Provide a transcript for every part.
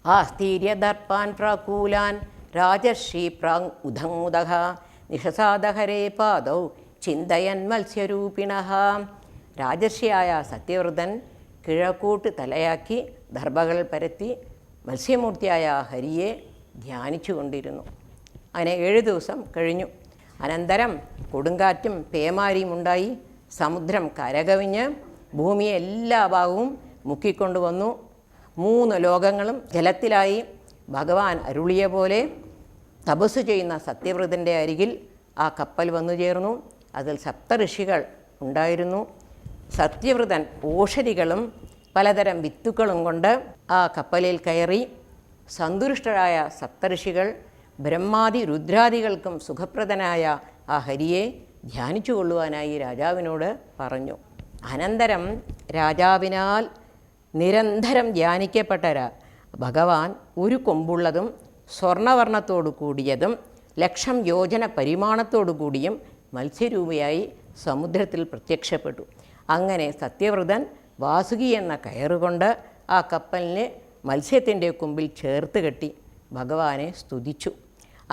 ആസ്തീര്യദർപ്പാൻ പ്രാകൂലാൻ രാജർഷി prank ഉദങ്ങുദഹ നിഷസാദഹരേ പാദൗ ചിന്തയൻ മത്സ്യരൂപിണഃ. രാജർഷിയായ Sathyavrathan Kizhakkoot തലയാക്കി ദർഭകൾ പരത്തി മത്സ്യമൂർത്തിയായ ഹരിയെ ധ്യാനിച്ചു കൊണ്ടിരുന്നു. അങ്ങനെ 7 ദിവസം കഴിഞ്ഞു. അനന്തരം കൊടുങ്കാറ്റും പേമാരിയും ഉണ്ടായി. സമുദ്രം കരകവിഞ്ഞ് ഭൂമിയെ എല്ലാ ഭാഗവും മുക്കിക്കൊണ്ടുവന്നു. 3 ലോകങ്ങളും ജലത്തിലായി. ഭഗവാൻ അരുളിയ പോലെ തപസ് ചെയ്യുന്ന സത്യവ്രതൻ്റെ അരികിൽ ആ കപ്പൽ വന്നു ചേർന്നു. അതിൽ സപ്തഋഷികൾ ഉണ്ടായിരുന്നു. സത്യവ്രതൻ ഓഷധികളും പലതരം വിത്തുക്കളും കൊണ്ട് ആ കപ്പലിൽ കയറി. സന്തുഷ്ടരായ സപ്തഋഷികൾ ബ്രഹ്മാദി രുദ്രാദികൾക്കും സുഖപ്രദനായ ആ ഹരിയെ ധ്യാനിച്ചു കൊള്ളുവാനായി രാജാവിനോട് പറഞ്ഞു. അനന്തരം രാജാവിനാൽ നിരന്തരം ധ്യാനിക്കപ്പെട്ട ഭഗവാൻ ഒരു കൊമ്പുള്ളതും സ്വർണവർണ്ണത്തോടു കൂടിയതും 1,00,000 യോജന പരിമാണത്തോടു കൂടിയും മത്സ്യരൂപിയായി സമുദ്രത്തിൽ പ്രത്യക്ഷപ്പെട്ടു. അങ്ങനെ സത്യവ്രതൻ വാസുകി എന്ന കയറുകൊണ്ട് ആ കപ്പലിനെ മത്സ്യത്തിൻ്റെ കൊമ്പിൽ ചേർത്ത് കെട്ടി ഭഗവാനെ സ്തുതിച്ചു.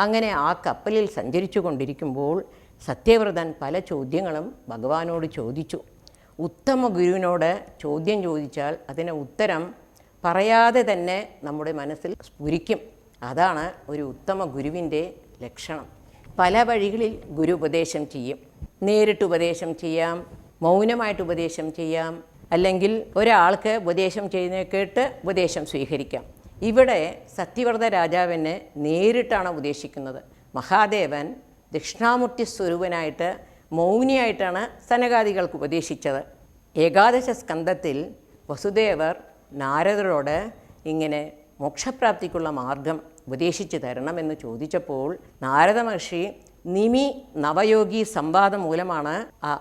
അങ്ങനെ ആ കപ്പലിൽ സഞ്ചരിച്ചു കൊണ്ടിരിക്കുമ്പോൾ സത്യവ്രതൻ പല ചോദ്യങ്ങളും ഭഗവാനോട് ചോദിച്ചു. ഉത്തമ ഗുരുവിനോട് ചോദ്യം ചോദിച്ചാൽ അതിന് ഉത്തരം പറയാതെ തന്നെ നമ്മുടെ മനസ്സിൽ സ്ഫുരിക്കും. അതാണ് ഒരു ഉത്തമ ഗുരുവിൻ്റെ ലക്ഷണം. പല വഴികളിൽ ഗുരു ഉപദേശം ചെയ്യും. നേരിട്ട് ഉപദേശം ചെയ്യാം, മൗനമായിട്ട് ഉപദേശം ചെയ്യാം, അല്ലെങ്കിൽ ഒരാൾക്ക് ഉപദേശം ചെയ്യുന്നത് കേട്ട് ഉപദേശം സ്വീകരിക്കാം. ഇവിടെ സത്യവ്രത രാജാവിനെ നേരിട്ടാണ് ഉപദേശിക്കുന്നത്. മഹാദേവൻ ദക്ഷിണാമൂർത്തി സ്വരൂപനായിട്ട് മൗനിയായിട്ടാണ് സനകാദികൾക്ക് ഉപദേശിച്ചത്. ഏകാദശ സ്കന്ധത്തിൽ വസുദേവർ നാരദരോട് ഇങ്ങനെ മോക്ഷപ്രാപ്തിക്കുള്ള മാർഗം ഉപദേശിച്ചു തരണമെന്ന് ചോദിച്ചപ്പോൾ നാരദ മഹർഷി നിമി നവയോഗി സംവാദം മൂലമാണ്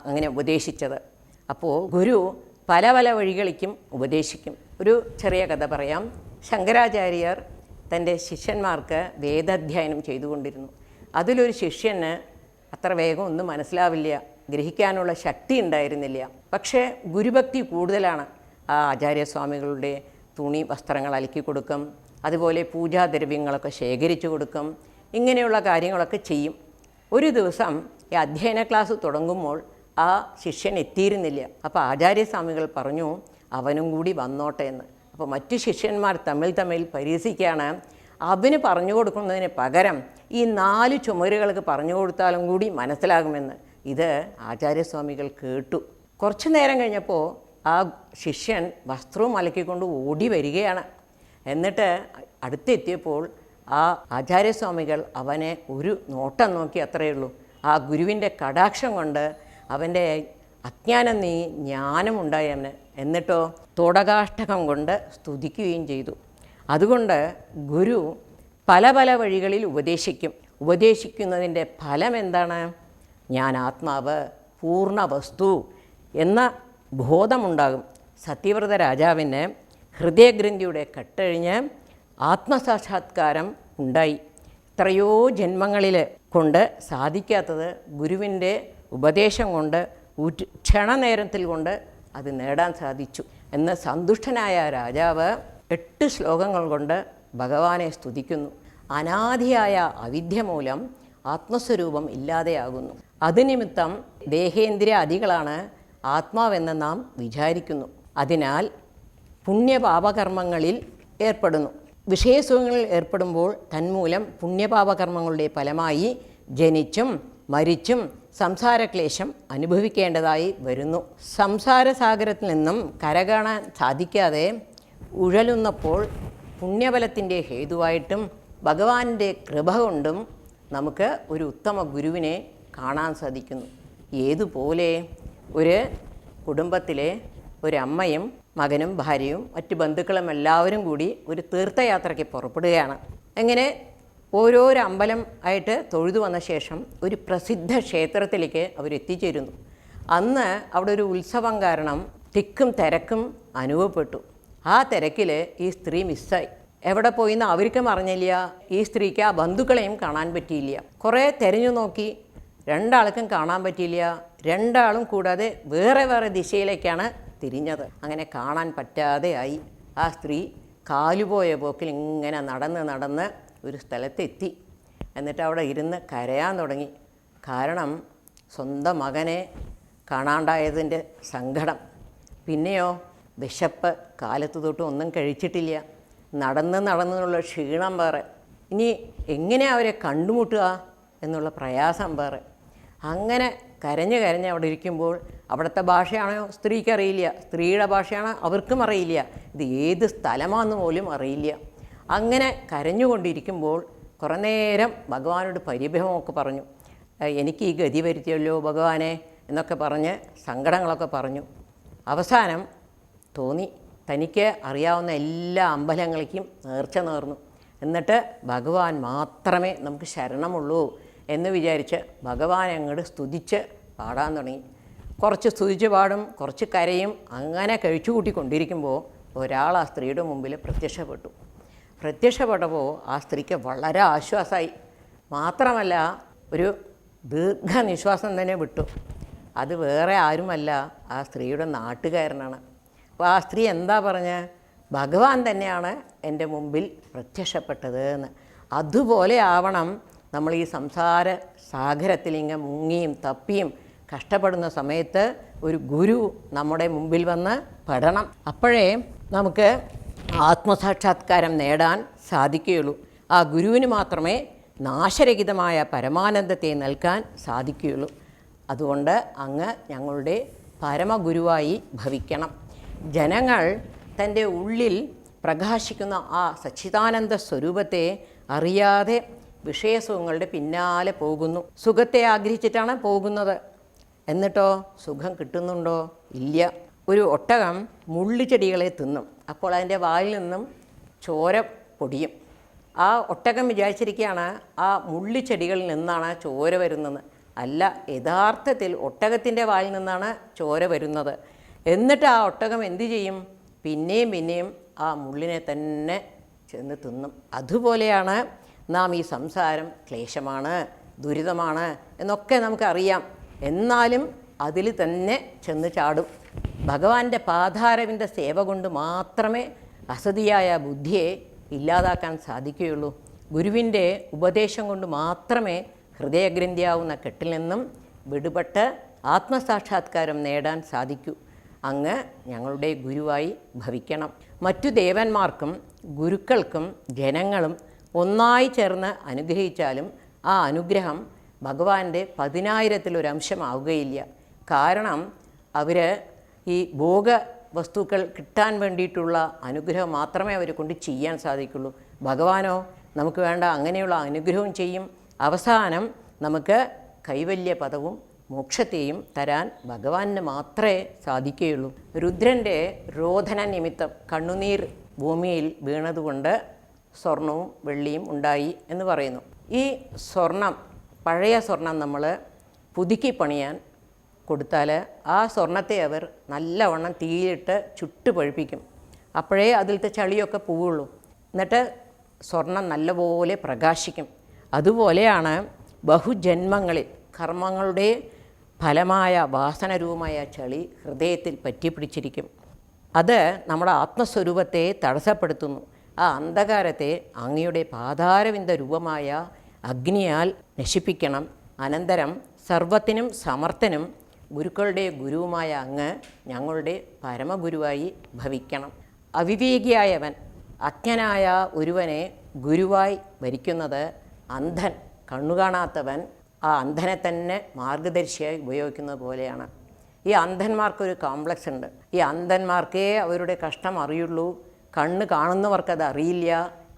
അങ്ങനെ ഉപദേശിച്ചത്. അപ്പോൾ ഗുരു പല പല വഴികളിലേക്കും ഉപദേശിക്കും. ഒരു ചെറിയ കഥ പറയാം. ശങ്കരാചാര്യർ തൻ്റെ ശിഷ്യന്മാർക്ക് വേദാധ്യയനം ചെയ്തുകൊണ്ടിരുന്നു. അതിലൊരു ശിഷ്യന് അത്ര വേഗം ഒന്നും മനസ്സിലാവില്ല, ഗ്രഹിക്കാനുള്ള ശക്തി ഉണ്ടായിരുന്നില്ല. പക്ഷേ ഗുരുഭക്തി കൂടുതലാണ്. ആ ആചാര്യസ്വാമികളുടെ തുണി വസ്ത്രങ്ങൾ അലക്കി കൊടുക്കും, അതുപോലെ പൂജാദ്രവ്യങ്ങളൊക്കെ ശേഖരിച്ചു കൊടുക്കും, ഇങ്ങനെയുള്ള കാര്യങ്ങളൊക്കെ ചെയ്യും. ഒരു ദിവസം ഈ അധ്യയന ക്ലാസ് തുടങ്ങുമ്പോൾ ആ ശിഷ്യൻ എത്തിയിരുന്നില്ല. അപ്പോൾ ആചാര്യസ്വാമികൾ പറഞ്ഞു അവനും കൂടി വന്നോട്ടെ എന്ന്. അപ്പോൾ മറ്റു ശിഷ്യന്മാർ തമ്മിൽ പരിഹസിക്കുകയാണ്. അവന് പറഞ്ഞു കൊടുക്കുന്നതിന് പകരം ഈ 4 ചുമരുകൾക്ക് പറഞ്ഞു കൊടുത്താലും കൂടി മനസ്സിലാകുമെന്ന്. ഇത് ആചാര്യസ്വാമികൾ കേട്ടു. കുറച്ചു നേരം കഴിഞ്ഞപ്പോൾ ആ ശിഷ്യൻ വസ്ത്രവും അലക്കിക്കൊണ്ട് ഓടി വരികയാണ്. എന്നിട്ട് അടുത്തെത്തിയപ്പോൾ ആ ആചാര്യസ്വാമികൾ അവനെ ഒരു നോട്ടം നോക്കി, അത്രയേ ഉള്ളൂ. ആ ഗുരുവിൻ്റെ കടാക്ഷം കൊണ്ട് അവൻ്റെ അജ്ഞാനം നീ ജ്ഞാനമുണ്ടായി അവന്. എന്നിട്ടോ തോടകാഷ്ടകം കൊണ്ട് സ്തുതിക്കുകയും ചെയ്തു. അതുകൊണ്ട് ഗുരു പല പല വഴികളിൽ ഉപദേശിക്കും. ഉപദേശിക്കുന്നതിൻ്റെ ഫലം എന്താണ്? ഞാൻ ആത്മാവ്, പൂർണ്ണ വസ്തു എന്ന ബോധമുണ്ടാകും. സത്യവ്രത രാജാവിന് ഹൃദയഗ്രന്ഥിയുടെ കെട്ടഴിഞ്ഞ് ആത്മസാക്ഷാത്കാരം ഉണ്ടായി. എത്രയോ ജന്മങ്ങളിൽ കൊണ്ട് സാധിക്കാത്തത് ഗുരുവിൻ്റെ ഉപദേശം കൊണ്ട് ക്ഷണനേരത്തിൽ കൊണ്ട് അത് നേടാൻ സാധിച്ചു എന്ന് സന്തുഷ്ടനായ രാജാവ് 8 ശ്ലോകങ്ങൾ കൊണ്ട് ഭഗവാനെ സ്തുതിക്കുന്നു. അനാദിയായ അവിദ്യ മൂലം ആത്മസ്വരൂപം ഇല്ലാതെയാകുന്നു. അതുനിമിത്തം ദേഹേന്ദ്രിയ അദികളാണ് ആത്മാവെന്ന് നാം വിചാരിക്കുന്നു. അതിനാൽ പുണ്യപാപകർമ്മങ്ങളിൽ ഏർപ്പെടുന്നു. വിഷയസുഖങ്ങളിൽ ഏർപ്പെടുമ്പോൾ തന്മൂലം പുണ്യപാപകർമ്മങ്ങളുടെ ഫലമായി ജനിച്ചും മരിച്ചും സംസാരക്ലേശം അനുഭവിക്കേണ്ടതായി വരുന്നു. സംസാരസാഗരത്തിൽ നിന്നും കരകാണാൻ സാധിക്കാതെ ഉഴലുന്നപ്പോൾ പുണ്യഫലത്തിൻ്റെ ഹേതുവായിട്ടും ഭഗവാന്റെ കൃപ കൊണ്ടും നമുക്ക് ഒരു ഉത്തമ ഗുരുവിനെ കാണാൻ സാധിക്കുന്നു. ഏതുപോലെ ഒരു കുടുംബത്തിലെ ഒരമ്മയും മകനും ഭാര്യയും മറ്റ് ബന്ധുക്കളും എല്ലാവരും കൂടി ഒരു തീർത്ഥയാത്രയ്ക്ക് പുറപ്പെടുകയാണ്. അങ്ങനെ ഓരോരോ അമ്പലം ആയിട്ട് തൊഴുതു വന്ന ശേഷം ഒരു പ്രസിദ്ധ ക്ഷേത്രത്തിലേക്ക് അവരെത്തിച്ചേരുന്നു. അന്ന് അവിടെ ഒരു ഉത്സവം കാരണം തിക്കും തിരക്കും അനുഭവപ്പെട്ടു. ആ തിരക്കിൽ ഈ സ്ത്രീ മിസ്സായി. എവിടെ പോയിന്ന് അവർക്കും അറിഞ്ഞില്ല. ഈ സ്ത്രീക്ക് ആ ബന്ധുക്കളെയും കാണാൻ പറ്റിയില്ല. കുറേ തിരഞ്ഞു നോക്കി, 2 ആൾക്കും കാണാൻ പറ്റിയില്ല. 2 ആളും കൂടാതെ വേറെ വേറെ ദിശയിലേക്കാണ് തിരിഞ്ഞത്. അങ്ങനെ കാണാൻ പറ്റാതെ ആയി. ആ സ്ത്രീ കാലുപോയ പോക്കിൽ ഇങ്ങനെ നടന്ന് നടന്ന് ഒരു സ്ഥലത്തെത്തി. എന്നിട്ട് അവിടെ ഇരുന്ന് കരയാൻ തുടങ്ങി. കാരണം സ്വന്തം മകനെ കാണാണ്ടായതിൻ്റെ സങ്കടം. പിന്നെയോ വിശപ്പ്, കാലത്ത് തൊട്ട് ഒന്നും കഴിച്ചിട്ടില്ല, നടന്നുള്ള ക്ഷീണം വേറെ, ഇനി എങ്ങനെ അവരെ കണ്ടുമുട്ടുക എന്നുള്ള പ്രയാസം വേറെ. അങ്ങനെ കരഞ്ഞ് അവിടെ ഇരിക്കുമ്പോൾ അവിടുത്തെ ഭാഷയാണോ സ്ത്രീക്കറിയില്ല, സ്ത്രീയുടെ ഭാഷയാണോ അവർക്കും അറിയില്ല, ഇത് ഏത് സ്ഥലമാണെന്ന് പോലും അറിയില്ല. അങ്ങനെ കരഞ്ഞുകൊണ്ടിരിക്കുമ്പോൾ കുറേ നേരം ഭഗവാനോട് പരിഭവമൊക്കെ പറഞ്ഞു. എനിക്ക് ഈ ഗതി വരുത്തിയല്ലോ ഭഗവാനെ എന്നൊക്കെ പറഞ്ഞ് സങ്കടങ്ങളൊക്കെ പറഞ്ഞു. അവസാനം തോന്നി തനിക്ക് അറിയാവുന്ന എല്ലാ അമ്പലങ്ങളിലേക്കും നേർച്ച നേർന്നു. എന്നിട്ട് ഭഗവാൻ മാത്രമേ നമുക്ക് ശരണമുള്ളൂ എന്ന് വിചാരിച്ച് ഭഗവാനെ അങ്ങോട്ട് സ്തുതിച്ച് പാടാൻ തുടങ്ങി. കുറച്ച് സ്തുതിച്ച് പാടും, കുറച്ച് കരയും. അങ്ങനെ കഴിച്ചു കൂട്ടിക്കൊണ്ടിരിക്കുമ്പോൾ ഒരാൾ ആ സ്ത്രീയുടെ മുമ്പിൽ പ്രത്യക്ഷപ്പെട്ടപ്പോൾ ആ സ്ത്രീക്ക് വളരെ ആശ്വാസമായി. മാത്രമല്ല ഒരു ദീർഘനിശ്വാസം തന്നെ വിട്ടു. അത് വേറെ ആരുമല്ല, ആ സ്ത്രീയുടെ നാട്ടുകാരനാണ്. അപ്പോൾ ആ സ്ത്രീ എന്താ പറഞ്ഞ്, ഭഗവാൻ തന്നെയാണ് എൻ്റെ മുമ്പിൽ പ്രത്യക്ഷപ്പെട്ടത് എന്ന്. അതുപോലെ ആവണം നമ്മൾ ഈ സംസാര സാഗരത്തിൽ ഇങ്ങനെ മുങ്ങിയും തപ്പിയും കഷ്ടപ്പെടുന്ന സമയത്ത് ഒരു ഗുരു നമ്മുടെ മുമ്പിൽ വന്ന് പെടണം. അപ്പോഴേ നമുക്ക് ആത്മസാക്ഷാത്കാരം നേടാൻ സാധിക്കുകയുള്ളൂ. ആ ഗുരുവിന് മാത്രമേ നാശരഹിതമായ പരമാനന്ദത്തെ നൽകാൻ സാധിക്കുകയുള്ളൂ. അതുകൊണ്ട് അങ്ങ് ഞങ്ങളുടെ പരമഗുരുവായി ഭവിക്കണം. ജനങ്ങൾ തൻ്റെ ഉള്ളിൽ പ്രകാശിക്കുന്ന ആ സച്ചിദാനന്ദ സ്വരൂപത്തെ അറിയാതെ വിഷയസുഖങ്ങളുടെ പിന്നാലെ പോകുന്നു. സുഖത്തെ ആഗ്രഹിച്ചിട്ടാണ് പോകുന്നത്. എന്നിട്ടോ സുഖം കിട്ടുന്നുണ്ടോ? ഇല്ല. ഒരു ഒട്ടകം മുള്ളുചെടികളെ തിന്നും. അപ്പോൾ അതിൻ്റെ വായിൽ നിന്നും ചോര പൊടിയും. ആ ഒട്ടകം വിചാരിച്ചിരിക്കുകയാണ് ആ മുള്ളുചെടികളിൽ നിന്നാണ് ചോര വരുന്നത്. അല്ല, യഥാർത്ഥത്തിൽ ഒട്ടകത്തിൻ്റെ വായിൽ നിന്നാണ് ചോര വരുന്നത്. എന്നിട്ട് ആ ഒട്ടകം എന്തു ചെയ്യും? പിന്നെയും ആ മുള്ളിനെ തന്നെ ചെന്ന് തിന്നും. അതുപോലെയാണ് നാം ഈ സംസാരം ക്ലേശമാണ്, ദുരിതമാണ് എന്നൊക്കെ നമുക്കറിയാം. എന്നാലും അതിൽ തന്നെ ചെന്ന് ചാടും. ഭഗവാന്റെ പാദാരവിന്ദ സേവ കൊണ്ട് മാത്രമേ അസതിയായ ബുദ്ധിയെ ഇല്ലാതാക്കാൻ സാധിക്കുകയുള്ളൂ. ഗുരുവിൻ്റെ ഉപദേശം കൊണ്ട് മാത്രമേ ഹൃദയഗ്രന്ഥിയാവുന്ന കെട്ടിൽ നിന്നും വിടുപെട്ട് ആത്മസാക്ഷാത്കാരം നേടാൻ സാധിക്കൂ. അങ്ങ് ഞങ്ങളുടെ ഗുരുവായി ഭവിക്കണം. മറ്റു ദേവന്മാർക്കും ഗുരുക്കൾക്കും ജനങ്ങളും ഒന്നായി ചേർന്ന് അനുഗ്രഹിച്ചാലും ആ അനുഗ്രഹം ഭഗവാന്റെ 10,000-ലൊരംശമാവുകയില്ല. കാരണം അവർ ഈ ഭോഗ വസ്തുക്കൾ കിട്ടാൻ വേണ്ടിയിട്ടുള്ള അനുഗ്രഹം മാത്രമേ അവരെ കൊണ്ട് ചെയ്യാൻ സാധിക്കുള്ളൂ. ഭഗവാനോ നമുക്ക് വേണ്ട അങ്ങനെയുള്ള അനുഗ്രഹവും ചെയ്യും. അവസാനം നമുക്ക് കൈവല്യ പദവും മോക്ഷത്തെയും തരാൻ ഭഗവാന് മാത്രമേ സാധിക്കുകയുള്ളൂ. രുദ്രൻ്റെ രോധന നിമിത്തം കണ്ണുനീർ ഭൂമിയിൽ വീണതുകൊണ്ട് സ്വർണവും വെള്ളിയും ഉണ്ടായി എന്ന് പറയുന്നു. ഈ സ്വർണം, പഴയ സ്വർണം നമ്മൾ പുതുക്കി പണിയാൻ കൊടുത്താൽ ആ സ്വർണത്തെ അവർ നല്ലവണ്ണം തീയിലിട്ട് ചുട്ട് പഴുപ്പിക്കും. അപ്പോഴേ അതിലത്തെ ചളിയൊക്കെ പോവുള്ളൂ. എന്നിട്ട് സ്വർണം നല്ലപോലെ പ്രകാശിക്കും. അതുപോലെയാണ് ബഹുജന്മങ്ങളിൽ കർമ്മങ്ങളുടെ ഫലമായ വാസനരൂപമായ ചളി ഹൃദയത്തിൽ പറ്റിപ്പിടിച്ചിരിക്കും. അത് നമ്മുടെ ആത്മസ്വരൂപത്തെ തടസ്സപ്പെടുത്തുന്നു. ആ അന്ധകാരത്തെ അങ്ങയുടെ പാതാരവിന്ദ രൂപമായ അഗ്നിയാൽ നശിപ്പിക്കണം. അനന്തരം സർവത്തിനും സമർത്ഥനും ഗുരുക്കളുടെ ഗുരുവുമായ അങ്ങ് ഞങ്ങളുടെ പരമഗുരുവായി ഭവിക്കണം. അവിവേകിയായവൻ, അജ്ഞനായ ഒരുവനെ ഗുരുവായി ഭരിക്കുന്നത് അന്ധൻ, കണ്ണുകാണാത്തവൻ ആ അന്ധനെ തന്നെ മാർഗദർശിയായി ഉപയോഗിക്കുന്നത് പോലെയാണ്. ഈ അന്ധന്മാർക്കൊരു കോംപ്ലക്സ് ഉണ്ട്. ഈ അന്ധന്മാർക്കേ അവരുടെ കഷ്ടം അറിയുള്ളൂ, കണ്ണ് കാണുന്നവർക്കത് അറിയില്ല.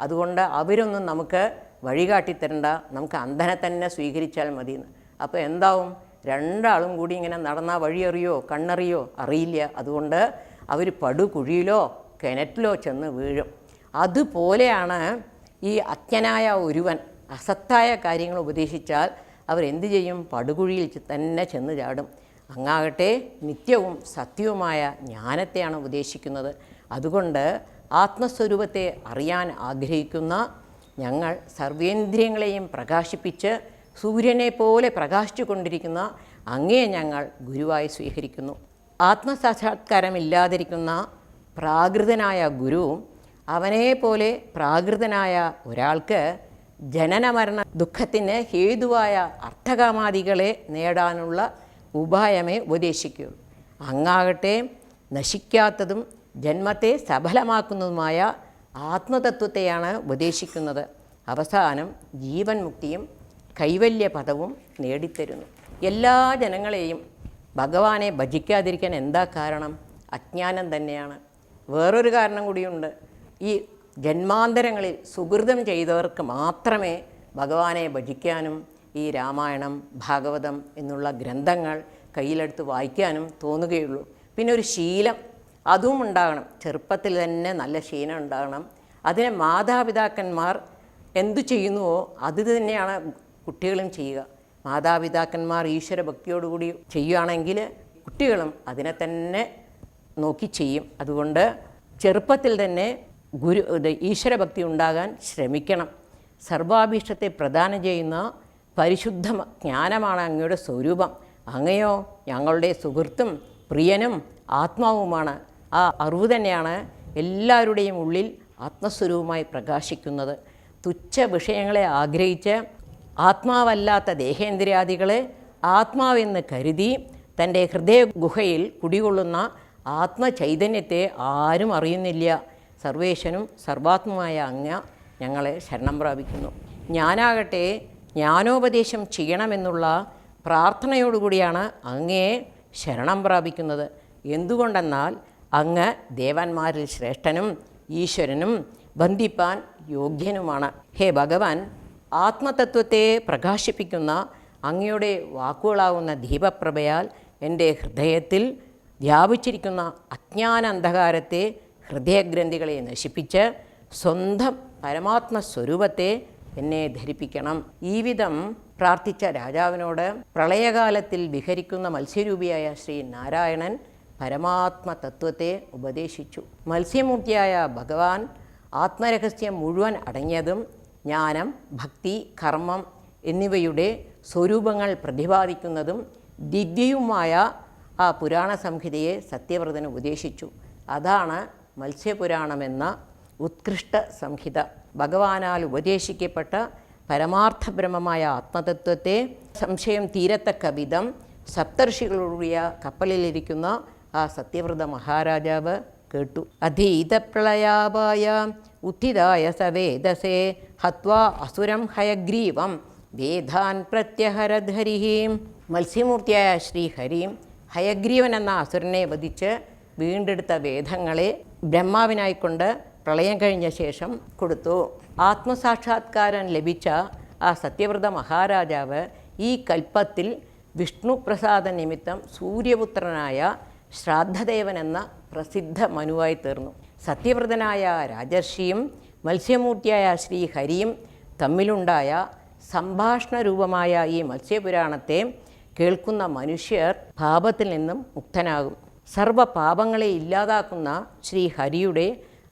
അതുകൊണ്ട് അവരൊന്നും നമുക്ക് വഴികാട്ടിത്തരണ്ട, നമുക്ക് അന്ധനെ തന്നെ സ്വീകരിച്ചാൽ മതിയെന്ന്. അപ്പോൾ എന്താവും? രണ്ടാളും കൂടി ഇങ്ങനെ നടന്നാൽ വഴിയറിയോ കണ്ണറിയോ അറിയില്ല. അതുകൊണ്ട് അവർ പടുകുഴിയിലോ കിണറ്റിലോ ചെന്ന് വീഴും. അതുപോലെയാണ് ഈ അജ്ഞനായ ഒരുവൻ അസത്തായ കാര്യങ്ങൾ ഉപദേശിച്ചാൽ അവരെന്തു ചെയ്യും? പടുകുഴിയിൽ തന്നെ ചെന്ന് ചാടും. അങ്ങാകട്ടെ നിത്യവും സത്യവുമായ ജ്ഞാനത്തെയാണ് ഉപദേശിക്കുന്നത്. അതുകൊണ്ട് ആത്മസ്വരൂപത്തെ അറിയാൻ ആഗ്രഹിക്കുന്ന ഞങ്ങൾ സർവേന്ദ്രിയങ്ങളെയും പ്രകാശിപ്പിച്ച് സൂര്യനെ പോലെ പ്രകാശിച്ചു കൊണ്ടിരിക്കുന്ന അങ്ങയെ ഞങ്ങൾ ഗുരുവായി സ്വീകരിക്കുന്നു. ആത്മസാക്ഷാത്കാരമില്ലാതിരിക്കുന്ന പ്രാകൃതനായ ഗുരു അവനെപ്പോലെ പ്രാകൃതനായ ഒരാൾക്ക് ജനനമരണ ദുഃഖത്തിന് ഹേതുവായ അർത്ഥകാമാദികളെ നേടാനുള്ള ഉപായമേ ഉപദേശിക്കുകയുള്ളൂ. അങ്ങാകട്ടെ നശിക്കാത്തതും ജന്മത്തെ സഫലമാക്കുന്നതുമായ ആത്മതത്വത്തെയാണ് ഉപദേശിക്കുന്നത്. അവസാനം ജീവൻ മുക്തിയും കൈവല്യപദവും നേടിത്തരുന്നു. എല്ലാ ജനങ്ങളെയും ഭഗവാനെ ഭജിക്കാതിരിക്കാൻ എന്താ കാരണം? അജ്ഞാനം തന്നെയാണ്. വേറൊരു കാരണം കൂടിയുണ്ട്. ഈ ജന്മാന്തരങ്ങളിൽ സുകൃതം ചെയ്തവർക്ക് മാത്രമേ ഭഗവാനെ ഭജിക്കാനും ഈ രാമായണം, ഭാഗവതം എന്നുള്ള ഗ്രന്ഥങ്ങൾ കയ്യിലെടുത്ത് വായിക്കാനും തോന്നുകയുള്ളൂ. പിന്നെ ഒരു ശീലം അതും ഉണ്ടാകണം. ചെറുപ്പത്തിൽ തന്നെ നല്ല ശീലം ഉണ്ടാകണം. അതിനെ മാതാപിതാക്കന്മാർ എന്തു ചെയ്യുന്നുവോ അത് തന്നെയാണ് കുട്ടികളും ചെയ്യുക. മാതാപിതാക്കന്മാർ ഈശ്വരഭക്തിയോടുകൂടി ചെയ്യുകയാണെങ്കിൽ കുട്ടികളും അതിനെ തന്നെ നോക്കി ചെയ്യും. അതുകൊണ്ട് ചെറുപ്പത്തിൽ തന്നെ ഈശ്വരഭക്തി ഉണ്ടാകാൻ ശ്രമിക്കണം. സർവാഭീഷ്ടത്തെ പ്രദാനം ചെയ്യുന്ന പരിശുദ്ധ ജ്ഞാനമാണ് അങ്ങയുടെ സ്വരൂപം. അങ്ങയോ ഞങ്ങളുടെ സുഹൃത്തും പ്രിയനും ആത്മാവുമാണ്. ആ അറിവ് തന്നെയാണ് എല്ലാവരുടെയും ഉള്ളിൽ ആത്മസ്വരൂപമായി പ്രകാശിക്കുന്നത്. തുച്ഛ വിഷയങ്ങളെ ആഗ്രഹിച്ച് ആത്മാവല്ലാത്ത ദേഹേന്ദ്രിയാദികളെ ആത്മാവെന്ന് കരുതി തൻ്റെ ഹൃദയ ഗുഹയിൽ കുടികൊള്ളുന്ന ആത്മചൈതന്യത്തെ ആരും അറിയുന്നില്ല. സർവേശ്വനും സർവാത്മമായ അങ്ങ് ഞങ്ങളെ ശരണം പ്രാപിക്കുന്നു. ഞാനാകട്ടെ ജ്ഞാനോപദേശം ചെയ്യണമെന്നുള്ള പ്രാർത്ഥനയോടുകൂടിയാണ് അങ്ങയെ ശരണം പ്രാപിക്കുന്നത്. എന്തുകൊണ്ടെന്നാൽ അങ്ങ് ദേവന്മാരിൽ ശ്രേഷ്ഠനും ഈശ്വരനും ബന്ധിപ്പാൻ യോഗ്യനുമാണ്. ഹേ ഭഗവാൻ, ആത്മതത്വത്തെ പ്രകാശിപ്പിക്കുന്ന അങ്ങയുടെ വാക്കുകളാവുന്ന ദീപപ്രഭയാൽ എൻ്റെ ഹൃദയത്തിൽ വ്യാപിച്ചിരിക്കുന്ന അജ്ഞാന അന്ധകാരത്തെ, ഹൃദയഗ്രന്ഥികളെ നശിപ്പിച്ച് സ്വന്തം പരമാത്മസ്വരൂപത്തെ എന്നെ ധരിപ്പിക്കണം. ഈ വിധം പ്രാർത്ഥിച്ച രാജാവിനോട് പ്രളയകാലത്തിൽ വിഹരിക്കുന്ന മത്സ്യരൂപിയായ ശ്രീ നാരായണൻ പരമാത്മതത്വത്തെ ഉപദേശിച്ചു. മത്സ്യമൂർത്തിയായ ഭഗവാൻ ആത്മരഹസ്യം മുഴുവൻ അടങ്ങിയതും ജ്ഞാനം, ഭക്തി, കർമ്മം എന്നിവയുടെ സ്വരൂപങ്ങൾ പ്രതിപാദിക്കുന്നതും ദിവ്യവുമായ ആ പുരാണ സംഹിതയെ സത്യവ്രതന് ഉപദേശിച്ചു. അതാണ് മത്സ്യപുരാണമെന്ന ഉത്കൃഷ്ട സംഹിത. ഭഗവാനാൽ ഉപദേശിക്കപ്പെട്ട പരമാർത്ഥ ബ്രഹ്മമായ ആത്മതത്വത്തെ സംശയം തീരത്തക്ക വിധം സപ്തർഷികളുடைய കപ്പലിലിരിക്കുന്ന ആ സത്യവ്രത മഹാരാജാവ് കേട്ടു. അധീതപ്രളയാപായ ഉത്ഥിതായ സവേദസേ ഹത്വാ അസുരം ഹയഗ്രീവം വേദാൻ പ്രത്യഹരധരിഹീം. മത്സ്യമൂർത്തിയായ ശ്രീഹരിയും ഹയഗ്രീവൻ എന്ന അസുരനെ വധിച്ച് വീണ്ടെടുത്ത വേദങ്ങളെ ബ്രഹ്മാവിനായിക്കൊണ്ട് പ്രളയം കഴിഞ്ഞ ശേഷം കൊടുത്തു. ആത്മസാക്ഷാത്കാരം ലഭിച്ച ആ സത്യവ്രത മഹാരാജാവ് ഈ കൽപ്പത്തിൽ വിഷ്ണു പ്രസാദ നിമിത്തം സൂര്യപുത്രനായ ശ്രാദ്ധദേവൻ എന്ന പ്രസിദ്ധ മനുവായി തീർന്നു. സത്യവ്രതനായ രാജർഷിയും മത്സ്യമൂർത്തിയായ ശ്രീഹരിയും തമ്മിലുണ്ടായ സംഭാഷണ രൂപമായ ഈ മത്സ്യപുരാണത്തെ കേൾക്കുന്ന മനുഷ്യർ പാപത്തിൽ നിന്നും മുക്തനാകും. സർവപാപങ്ങളെ ഇല്ലാതാക്കുന്ന ശ്രീഹരിയുടെ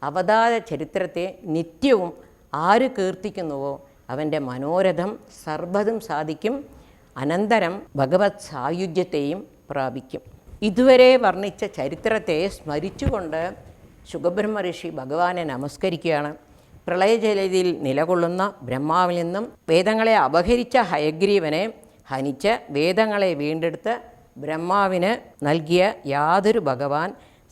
അവതാര ചരിത്രത്തെ നിത്യവും ആര് കീർത്തിക്കുന്നുവോ അവൻ്റെ മനോരഥം സർവ്വതും സാധിക്കും. അനന്തരം ഭഗവത് സായുജ്യത്തെയും പ്രാപിക്കും. ഇതുവരെ വർണ്ണിച്ച ചരിത്രത്തെ സ്മരിച്ചുകൊണ്ട് ശുകബ്രഹ്മ ഋഷി ഭഗവാനെ നമസ്കരിക്കുകയാണ്. പ്രളയജലതിയിൽ നിലകൊള്ളുന്ന ബ്രഹ്മാവിൽ നിന്നും വേദങ്ങളെ അപഹരിച്ച ഹയഗ്രീവനെ ഹനിച്ച് വേദങ്ങളെ വീണ്ടെടുത്ത് ബ്രഹ്മാവിന് നൽകിയ യാതൊരു ഭഗവാൻ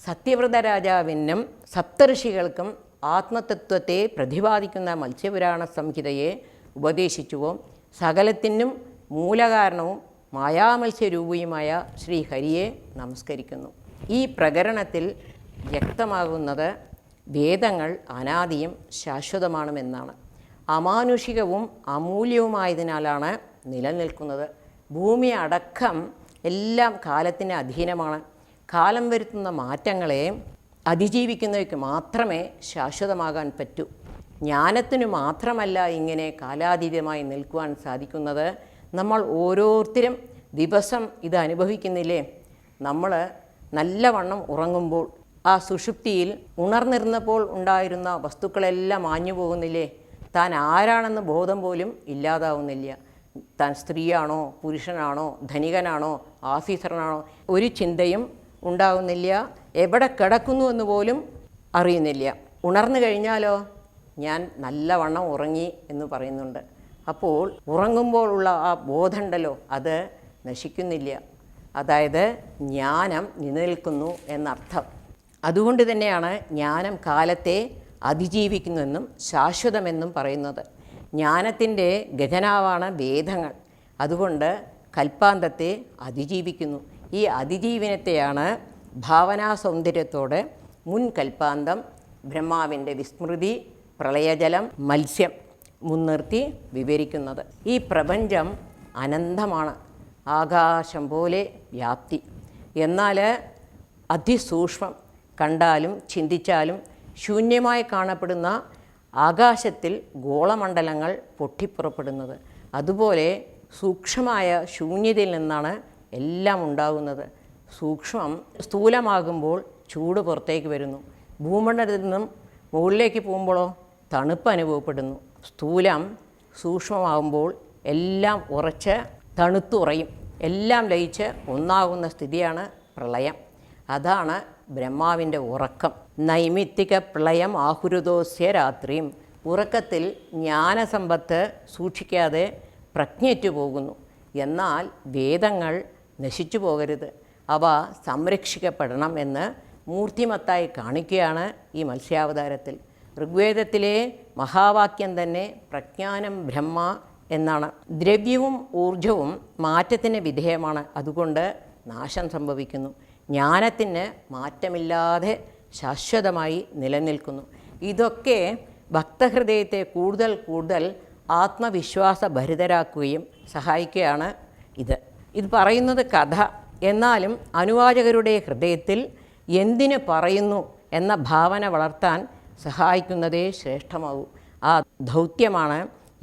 സത്യവ്രത രാജാവിനും സപ്തഋഷികൾക്കും ആത്മതത്വത്തെ പ്രതിപാദിക്കുന്ന മത്സ്യപുരാണ സംഹിതയെ ഉപദേശിച്ചുവോ സകലത്തിനും മൂലകാരണവും മായാമത്സ്യരൂപിയുമായ ശ്രീഹരിയെ നമസ്കരിക്കുന്നു. ഈ പ്രകരണത്തിൽ വ്യക്തമാകുന്നത് വേദങ്ങൾ അനാദിയും ശാശ്വതമാണെന്നാണ്. അമാനുഷികവും അമൂല്യവുമായതിനാലാണ് നിലനിൽക്കുന്നത്. ഭൂമി അടക്കം എല്ലാം കാലത്തിന് അധീനമാണ്. കാലം വരുത്തുന്ന മാറ്റങ്ങളെ അതിജീവിക്കുന്നവയ്ക്ക് മാത്രമേ ശാശ്വതമാകാൻ പറ്റൂ. ജ്ഞാനത്തിനു മാത്രമല്ല ഇങ്ങനെ കാലാതീതമായി നിൽക്കുവാൻ സാധിക്കുന്നത്. നമ്മൾ ഓരോരുത്തരും ദിവസം ഇത് അനുഭവിക്കുന്നില്ലേ? നമ്മൾ നല്ലവണ്ണം ഉറങ്ങുമ്പോൾ ആ സുഷുപ്തിയിൽ ഉണർന്നിരുന്നപ്പോൾ ഉണ്ടായിരുന്ന വസ്തുക്കളെല്ലാം മാഞ്ഞു പോകുന്നില്ലേ? താൻ ആരാണെന്ന് ബോധം പോലും ഇല്ലാതാവുന്നില്ല. താൻ സ്ത്രീയാണോ, പുരുഷനാണോ, ധനികനാണോ, ഓഫീസറിനാണോ ഒരു ചിന്തയും ഉണ്ടാകുന്നില്ല. എവിടെ കിടക്കുന്നു എന്ന് പോലും അറിയുന്നില്ല. ഉണർന്നു കഴിഞ്ഞാലോ ഞാൻ നല്ലവണ്ണം ഉറങ്ങി എന്ന് പറയുന്നുണ്ട്. അപ്പോൾ ഉറങ്ങുമ്പോഴുള്ള ആ ബോധമുണ്ടല്ലോ അത് നശിക്കുന്നില്ല. അതായത് ജ്ഞാനം നിലനിൽക്കുന്നു എന്നർത്ഥം. അതുകൊണ്ട് തന്നെയാണ് ജ്ഞാനം കാലത്തെ അതിജീവിക്കുന്നുവെന്നും ശാശ്വതമെന്നും പറയുന്നത്. ജ്ഞാനത്തിൻ്റെ ഖജനാവാണ് വേദങ്ങൾ. അതുകൊണ്ട് കൽപ്പാന്തത്തെ അതിജീവിക്കുന്നു. ഈ അതിജീവനത്തെയാണ് ഭാവനാ സൗന്ദര്യത്തോടെ മുൻ കൽപ്പാന്തം, ബ്രഹ്മാവിൻ്റെ വിസ്മൃതി, പ്രളയജലം, മത്സ്യം മുൻനിർത്തി വിവരിക്കുന്നത്. ഈ പ്രപഞ്ചം അനന്തമാണ്, ആകാശം പോലെ വ്യാപ്തി. എന്നാൽ അതിസൂക്ഷ്മം, കണ്ടാലും ചിന്തിച്ചാലും ശൂന്യമായി കാണപ്പെടുന്ന ആകാശത്തിൽ ഗോളമണ്ഡലങ്ങൾ പൊട്ടിപ്പുറപ്പെടുന്നത്. അതുപോലെ സൂക്ഷ്മമായ ശൂന്യതയിൽ നിന്നാണ് എല്ലാം ഉണ്ടാകുന്നത്. സൂക്ഷ്മം സ്ഥൂലമാകുമ്പോൾ ചൂട് പുറത്തേക്ക് വരുന്നു. ഭൂമണ്ഡലത്തിൽ നിന്നും മുകളിലേക്ക് പോകുമ്പോഴോ തണുപ്പ് അനുഭവപ്പെടുന്നു. സ്ഥൂലം സൂക്ഷ്മമാകുമ്പോൾ എല്ലാം ഉറച്ച് തണുത്തുറയും. എല്ലാം ലയിച്ച് ഒന്നാകുന്ന സ്ഥിതിയാണ് പ്രളയം. അതാണ് ബ്രഹ്മാവിൻ്റെ ഉറക്കം. നൈമിത്തിക പ്രളയം ആഹുരുദോസ്യ രാത്രിയും. ഉറക്കത്തിൽ ജ്ഞാനസമ്പത്ത് സൂക്ഷിക്കാതെ പ്രജ്ഞറ്റു പോകുന്നു. എന്നാൽ വേദങ്ങൾ നശിച്ചു പോകരുത്, അവ സംരക്ഷിക്കപ്പെടണം എന്ന് മൂർത്തിമത്തായി കാണിക്കുകയാണ് ഈ മത്സ്യാവതാരത്തിൽ. ഋഗ്വേദത്തിലെ മഹാവാക്യം തന്നെ പ്രജ്ഞാനം ബ്രഹ്മ എന്നാണ്. ദ്രവ്യവും ഊർജവും മാറ്റത്തിന് വിധേയമാണ്, അതുകൊണ്ട് നാശം സംഭവിക്കുന്നു. ജ്ഞാനത്തിന് മാറ്റമില്ലാതെ ശാശ്വതമായി നിലനിൽക്കുന്നു. ഇതൊക്കെ ഭക്തഹൃദയത്തെ കൂടുതൽ കൂടുതൽ ആത്മവിശ്വാസഭരിതരാക്കുകയും സഹായിക്കുകയാണ്. ഇത് പറയുന്നത് കഥ, എന്നാലും അനുവാചകരുടെ ഹൃദയത്തിൽ എന്തിനു പറയുന്നു എന്ന ഭാവന വളർത്താൻ സഹായിക്കുന്നതേ ശ്രേഷ്ഠമാകൂ. ആ ദൗത്യമാണ്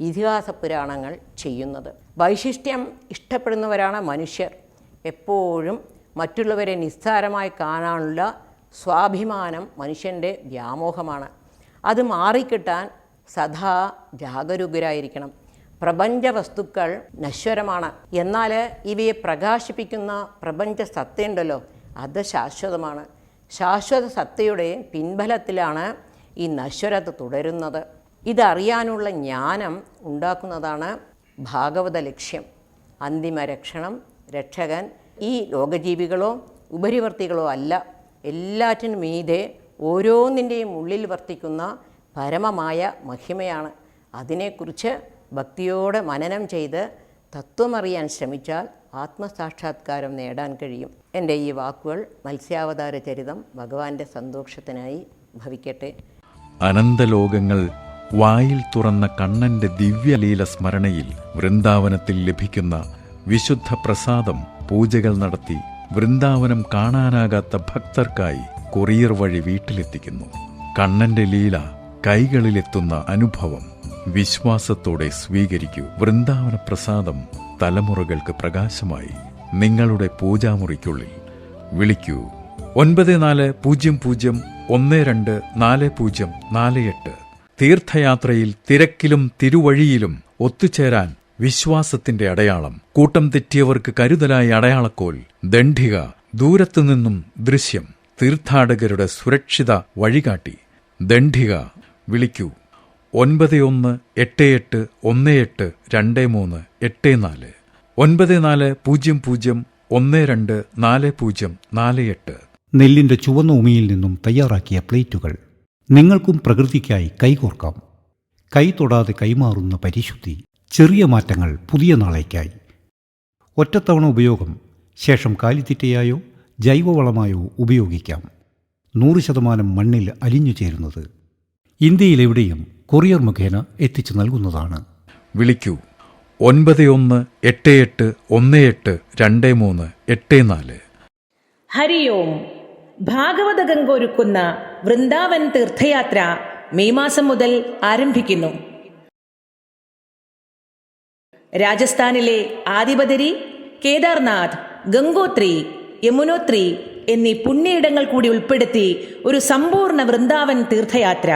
ഇതിഹാസ പുരാണങ്ങൾ ചെയ്യുന്നത്. വൈശിഷ്ട്യം ഇഷ്ടപ്പെടുന്നവരാണ് മനുഷ്യർ. എപ്പോഴും മറ്റുള്ളവരെ നിസ്സാരമായി കാണാനുള്ള സ്വാഭിമാനം മനുഷ്യൻ്റെ വ്യാമോഹമാണ്. അത് മാറിക്കിട്ടാൻ സദാ ജാഗരൂകരായിരിക്കണം. പ്രപഞ്ച വസ്തുക്കൾ നശ്വരമാണ്, എന്നാൽ ഇവയെ പ്രകാശിപ്പിക്കുന്ന പ്രപഞ്ച സത്തയുണ്ടല്ലോ അത് ശാശ്വതമാണ്. ശാശ്വത സത്തയുടെ പിൻബലത്തിലാണ് ഈ നശ്വരത തുടരുന്നത്. ഇതറിയാനുള്ള ജ്ഞാനം ഉണ്ടാക്കുന്നതാണ് ഭാഗവത ലക്ഷ്യം. അന്തിമ രക്ഷകൻ ഈ ലോകജീവികളോ ഉപരിവർത്തികളോ അല്ല, എല്ലാറ്റിനും മീതെ ഓരോന്നിൻ്റെയും ഉള്ളിൽ വർത്തിക്കുന്ന പരമമായ മഹിമയാണ്. അതിനെക്കുറിച്ച് ഭക്തിയോടെ മനനം ചെയ്ത് തത്വമറിയാൻ ശ്രമിച്ചാൽ ആത്മസാക്ഷാത്കാരം നേടാൻ കഴിയും. എൻ്റെ ഈ വാക്കുകൾ മത്സ്യാവതാര ചരിതം ഭഗവാന്റെ സന്തോഷത്തിനായി ഭവിക്കട്ടെ. അനന്തലോകങ്ങൾ വായിൽ തുറന്ന കണ്ണന്റെ ദിവ്യലീല സ്മരണയിൽ വൃന്ദാവനത്തിൽ ലഭിക്കുന്ന വിശുദ്ധ പ്രസാദം പൂജകൾ നടത്തി വൃന്ദാവനം കാണാനാകാത്ത ഭക്തർക്കായി കൊറിയർ വഴി വീട്ടിലെത്തിക്കുന്നു. കണ്ണന്റെ ലീല കൈകളിലെത്തുന്ന അനുഭവം വിശ്വാസത്തോടെ സ്വീകരിക്കൂ. വൃന്ദാവന പ്രസാദം തലമുറകൾക്ക് പ്രകാശമായി നിങ്ങളുടെ പൂജാമുറിക്കുള്ളിൽ. വിളിക്കൂ 9400124048. തീർത്ഥയാത്രയിൽ തിരക്കിലും തിരുവഴിയിലും ഒത്തുചേരാൻ വിശ്വാസത്തിന്റെ അടയാളം. കൂട്ടം തെറ്റിയവർക്ക് കരുതലായി അടയാളക്കോൽ. ദണ്ഡിക, ദൂരത്തുനിന്നും ദൃശ്യം, തീർത്ഥാടകരുടെ സുരക്ഷിത വഴികാട്ടി. ദണ്ഡിക. വിളിക്കൂ 9188182384 9400124048. നെല്ലിന്റെ ചുവന്ന ഉമിയിൽ നിന്നും തയ്യാറാക്കിയ പ്ലേറ്റുകൾ. നിങ്ങൾക്കും പ്രകൃതിക്കായി കൈകോർക്കാം. കൈ തൊടാതെ കൈമാറുന്ന പരിശുദ്ധി. ചെറിയ മാറ്റങ്ങൾ പുതിയ നാളേക്കായി. ഒറ്റത്തവണ ഉപയോഗം, ശേഷം കാലിത്തീറ്റയായോ ജൈവവളമായോ ഉപയോഗിക്കാം. 100% മണ്ണിൽ അലിഞ്ഞു ചേരുന്നത്. ഇന്ത്യയിലെവിടെയും കൊറിയർ മുഖേന എത്തിച്ചു നൽകുന്നതാണ്. വിളിക്കൂ 9188182384. ഹരി ഓം. ഭാഗവത ഗംഗ ഒരുക്കുന്ന വൃന്ദാവൻ തീർത്ഥയാത്ര മെയ് മാസം മുതൽ ആരംഭിക്കുന്നു. രാജസ്ഥാനിലെ ആദിബദരി, കേദാർനാഥ്, ഗംഗോത്രി, യമുനോത്രി എന്നീ പുണ്യയിടങ്ങൾ കൂടി ഉൾപ്പെടുത്തി ഒരു സമ്പൂർണ്ണ വൃന്ദാവൻ തീർത്ഥയാത്ര.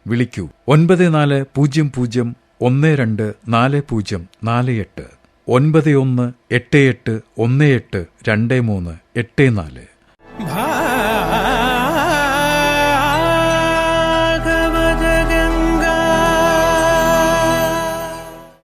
വിളിക്കൂ 9400124048. 9188182384.